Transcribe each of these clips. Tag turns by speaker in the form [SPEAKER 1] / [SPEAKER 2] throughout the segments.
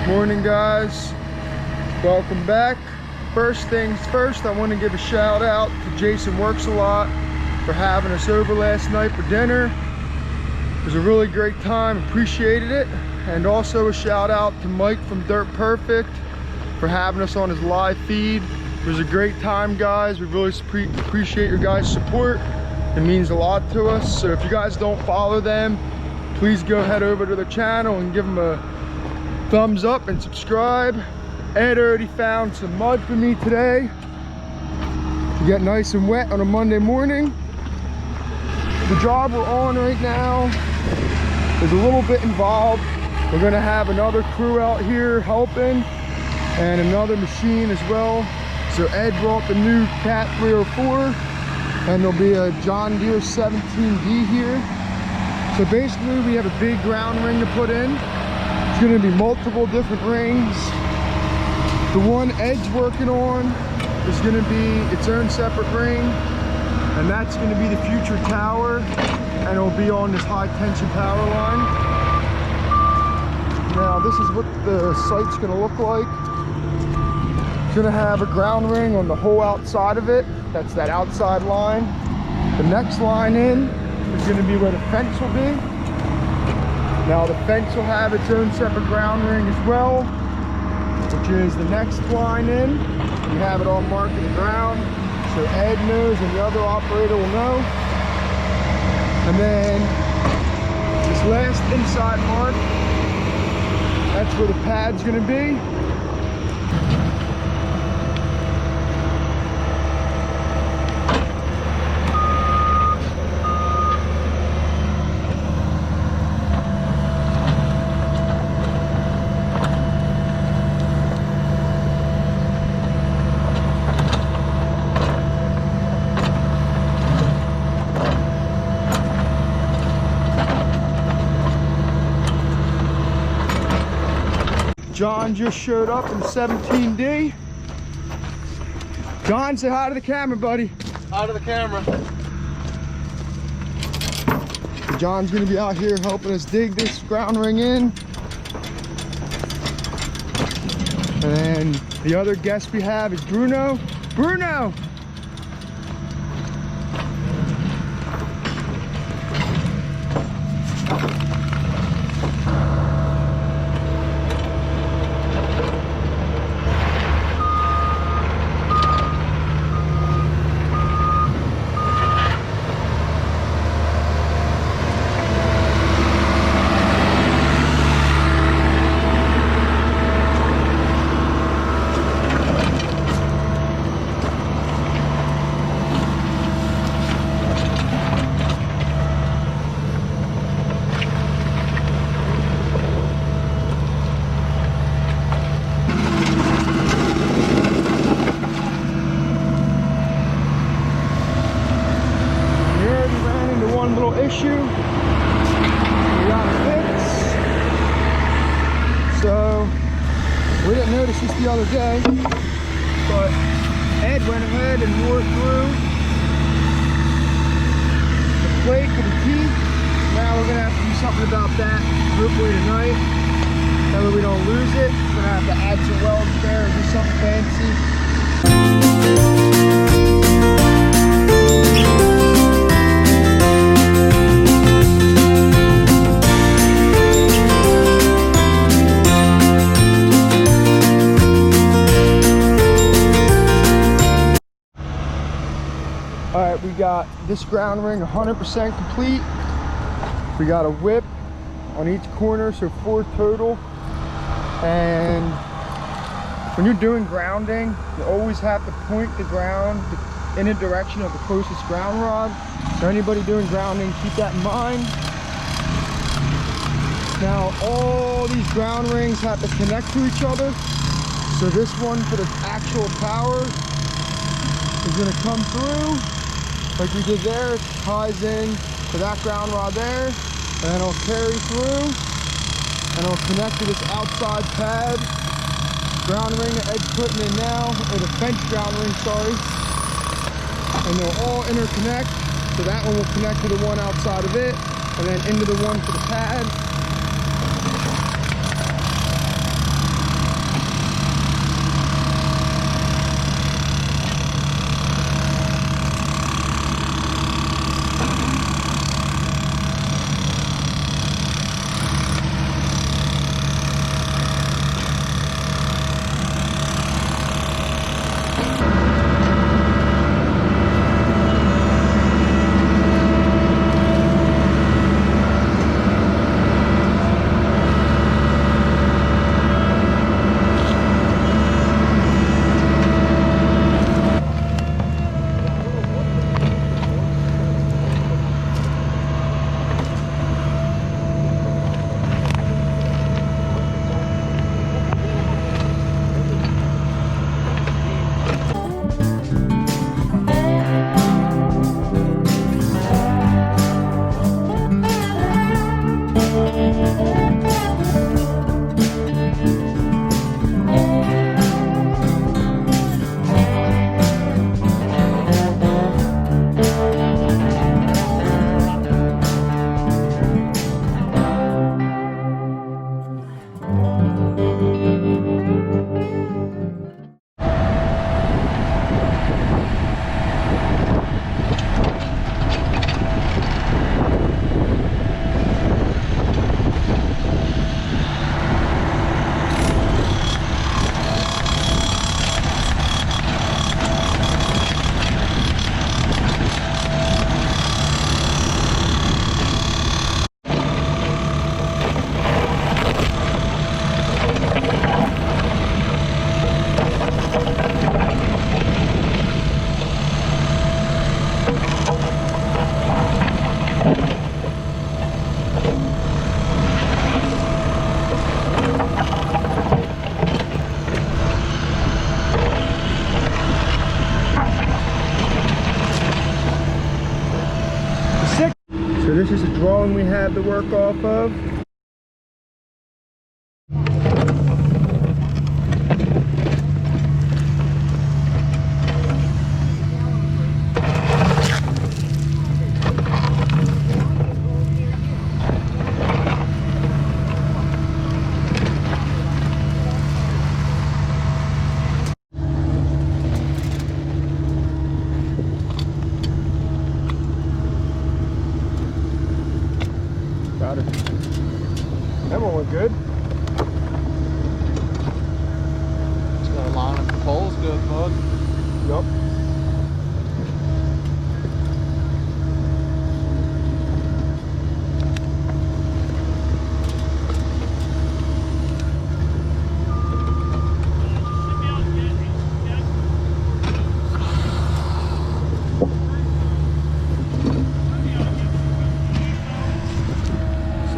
[SPEAKER 1] Morning, guys. Welcome back. First things first, I want to give a shout out to Jason Works a Lot for having us over last night for dinner. It was a really great time, appreciated it. And also a shout out to Mike from Dirtperfect for having us on his live feed. It was a great time, guys. We really appreciate your guys' support. It means a lot to us. So if you guys don't follow them, please go head over to their channel and give them a thumbs up and subscribe. Ed already found some mud for me today to get nice and wet on a Monday morning. The job we're on right now is a little bit involved. We're gonna have another crew out here helping and another machine as well. So Ed brought the new Cat 304 and there'll be a John Deere 17D here. So basically we have a big ground ring to put in. It's gonna be multiple different rings. The one Ed's working on is gonna be its own separate ring, and that's gonna be the future tower, and it'll be on this high tension power line. Now this is what the site's gonna look like. It's gonna have a ground ring on the whole outside of it. That's that outside line. The next line in is gonna be where the fence will be. Now the fence will have its own separate ground ring as well, which is the next line in. We have it all marked in the ground, so Ed knows and the other operator will know. And then this last inside mark, that's where the pad's gonna be. John just showed up in 17D. John, say hi to the camera, buddy.
[SPEAKER 2] Hi to the camera.
[SPEAKER 1] John's gonna be out here helping us dig this ground ring in. And then the other guest we have is Bruno. Bruno! Issue we got to fix. So we didn't notice this the other day, but Ed went ahead and wore through the plate for the teeth. Now we're gonna have to do something about that hopefully tonight, that way we don't lose it. We're gonna have to add some welds there and do something fancy. We got this ground ring 100% complete. We got a whip on each corner, so 4 total. And when you're doing grounding, you always have to point the ground in the direction of the closest ground rod. So anybody doing grounding, keep that in mind. Now all these ground rings have to connect to each other. So this one for the actual tower is going to come through like we did there. It ties in to that ground rod there, and then it'll carry through and it'll connect to this outside pad ground ring that Ed's putting in now, or the fence ground ring, sorry. And they'll all interconnect. So that one will connect to the one outside of it, and then into the one for the pad. So this is a drawing we have to work off of. Got it. That one went good.
[SPEAKER 2] It's got a line of the poles good, bud.
[SPEAKER 1] Yup.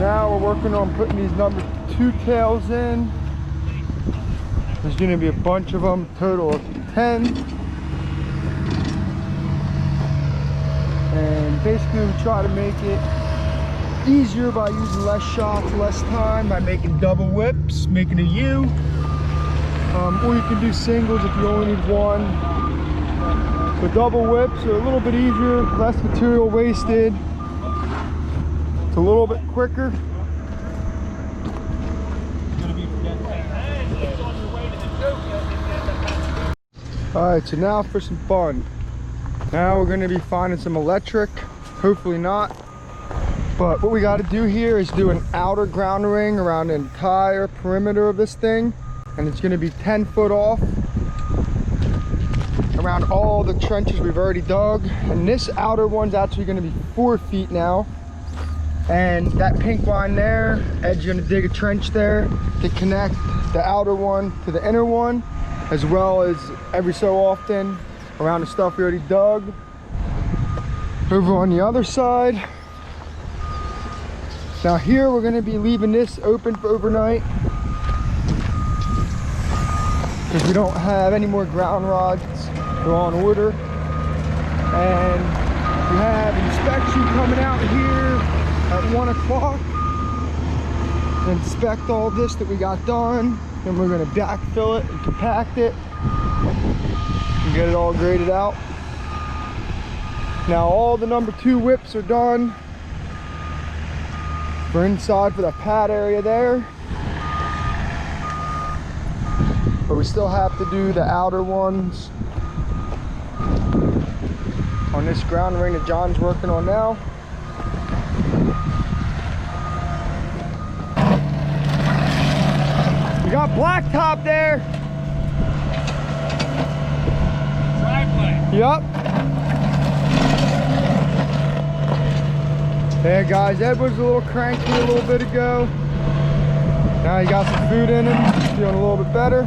[SPEAKER 1] Now we're working on putting these number 2 tails in. There's going to be a bunch of them, total of 10. And basically we try to make it easier by using less shots, less time, by making double whips, making a U. Or you can do singles if you only need one. The double whips are a little bit easier, less material wasted. It's a little bit quicker. Alright, so now for some fun. Now we're going to be finding some electric. Hopefully not. But what we got to do here is do an outer ground ring around the entire perimeter of this thing. And it's going to be 10 foot off around all the trenches we've already dug. And this outer one's actually going to be 4 feet now. And that pink line there, Ed's gonna dig a trench there to connect the outer one to the inner one, as well as every so often around the stuff we already dug. Over on the other side. Now here we're gonna be leaving this open for overnight because we don't have any more ground rods. They're on order. And we have inspection coming out here at 1 o'clock, inspect all this that we got done, and we're going to backfill it and compact it and get it all graded out. Now all the number 2 whips are done. We're inside for the pad area there, but we still have to do the outer ones on this ground ring that John's working on now. We got blacktop there. Driveway. Yup. Hey guys, Ed was a little cranky a little bit ago. Now he got some food in him. He's feeling a little bit better.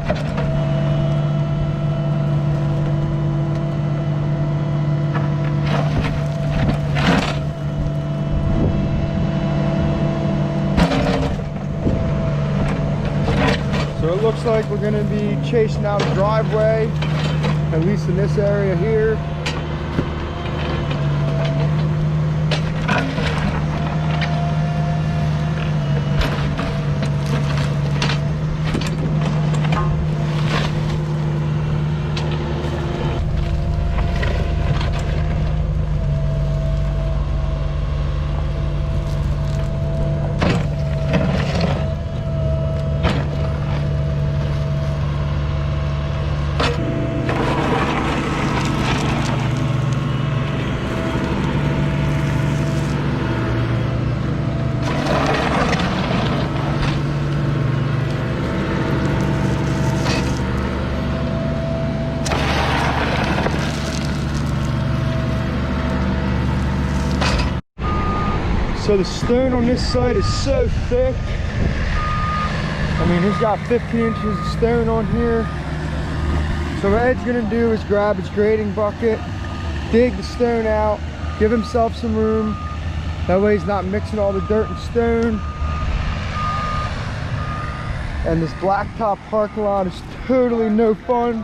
[SPEAKER 1] So it looks like we're going to be chasing out a driveway, at least in this area here. So the stone on this side is so thick. I mean, he's got 15 inches of stone on here. So what Ed's gonna do is grab his grading bucket, dig the stone out, give himself some room. That way he's not mixing all the dirt and stone. And this blacktop parking lot is totally no fun.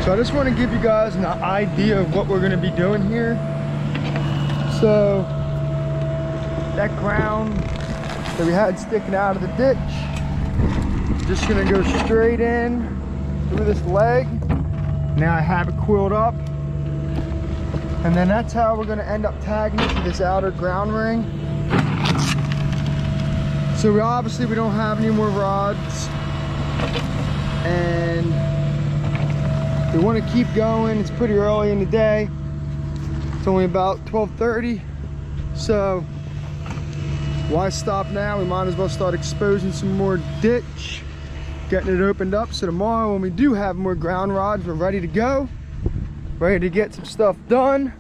[SPEAKER 1] So I just want to give you guys an idea of what we're going to be doing here. So that ground that we had sticking out of the ditch, just going to go straight in through this leg. Now I have it coiled up, and then that's how we're going to end up tagging it to this outer ground ring. So we don't have any more rods, and we want to keep going. It's pretty early in the day. It's only about 12:30. So why stop now? We might as well start exposing some more ditch, getting it opened up. So tomorrow when we do have more ground rods, we're ready to go, ready to get some stuff done.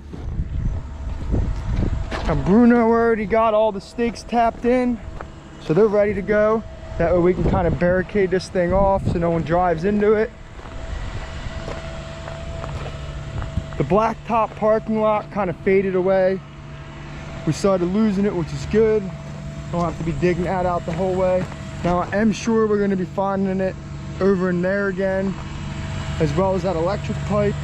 [SPEAKER 1] And Bruno already got all the stakes tapped in, so they're ready to go. That way we can kind of barricade this thing off so no one drives into it. The blacktop parking lot kind of faded away. We started losing it, which is good. Don't have to be digging that out the whole way. Now I am sure we're going to be finding it over in there again, as well as that electric pipe.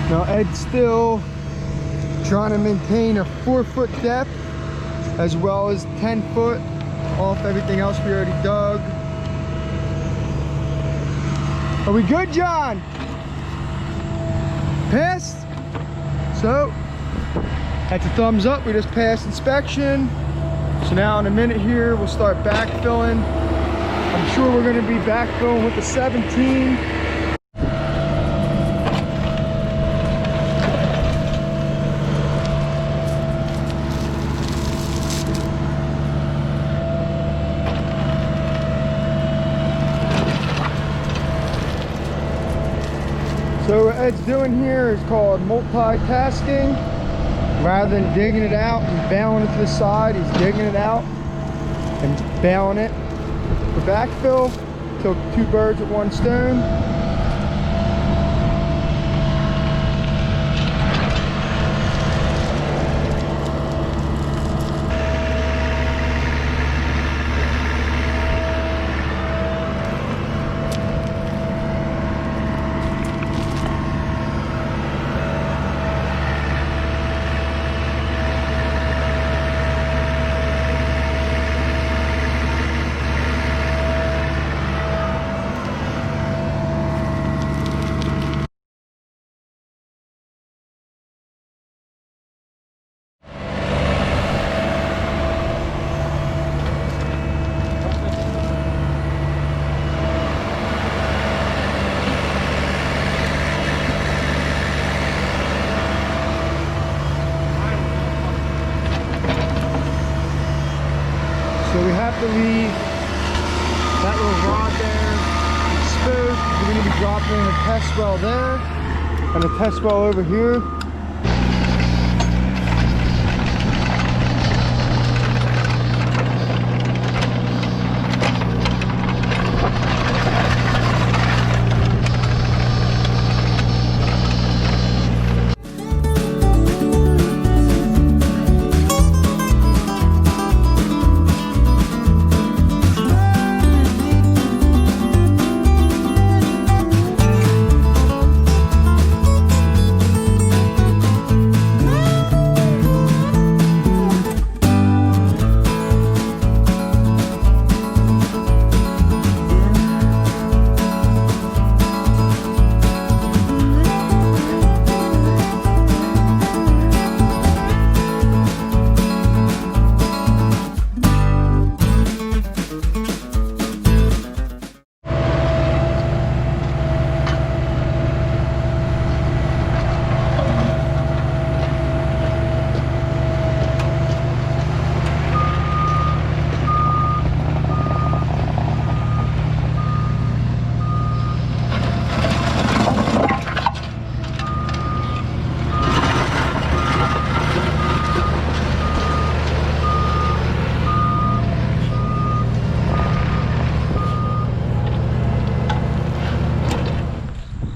[SPEAKER 1] Now Ed's still trying to maintain a 4-foot depth as well as 10 foot off everything else we already dug. Are we good, John? Passed? So that's a thumbs up. We just passed inspection. So now in a minute here we'll start backfilling. I'm sure we're going to be backfilling with the 17. So what Ed's doing here is called multitasking. Rather than digging it out and bailing it to the side, he's digging it out and bailing it. For backfill, took 2 birds with 1 stone. have to leave that little rod there exposed. We're going to be dropping in a test well there and a test well over here.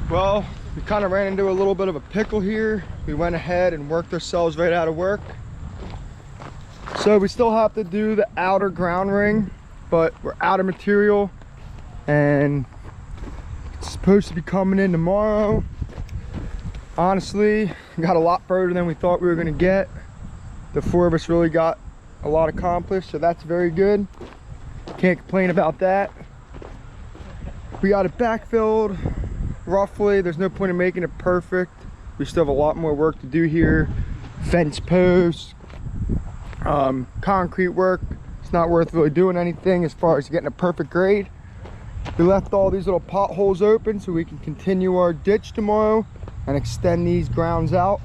[SPEAKER 1] Well, we kind of ran into a little bit of a pickle here. We went ahead and worked ourselves right out of work. So we still have to do the outer ground ring, but we're out of material and it's supposed to be coming in tomorrow. Honestly, we got a lot further than we thought we were gonna get. The four of us really got a lot accomplished, so that's very good. Can't complain about that. We got it backfilled. Roughly, there's no point in making it perfect. We still have a lot more work to do here. Fence posts, concrete work. It's not worth really doing anything as far as getting a perfect grade. We left all these little potholes open so we can continue our ditch tomorrow and extend these grounds out.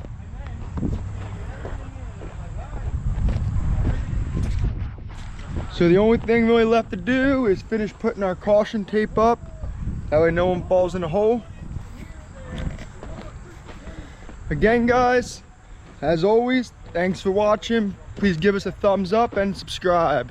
[SPEAKER 1] So the only thing really left to do is finish putting our caution tape up. That way no one falls in a hole. Again, guys, as always, thanks for watching. Please give us a thumbs up and subscribe.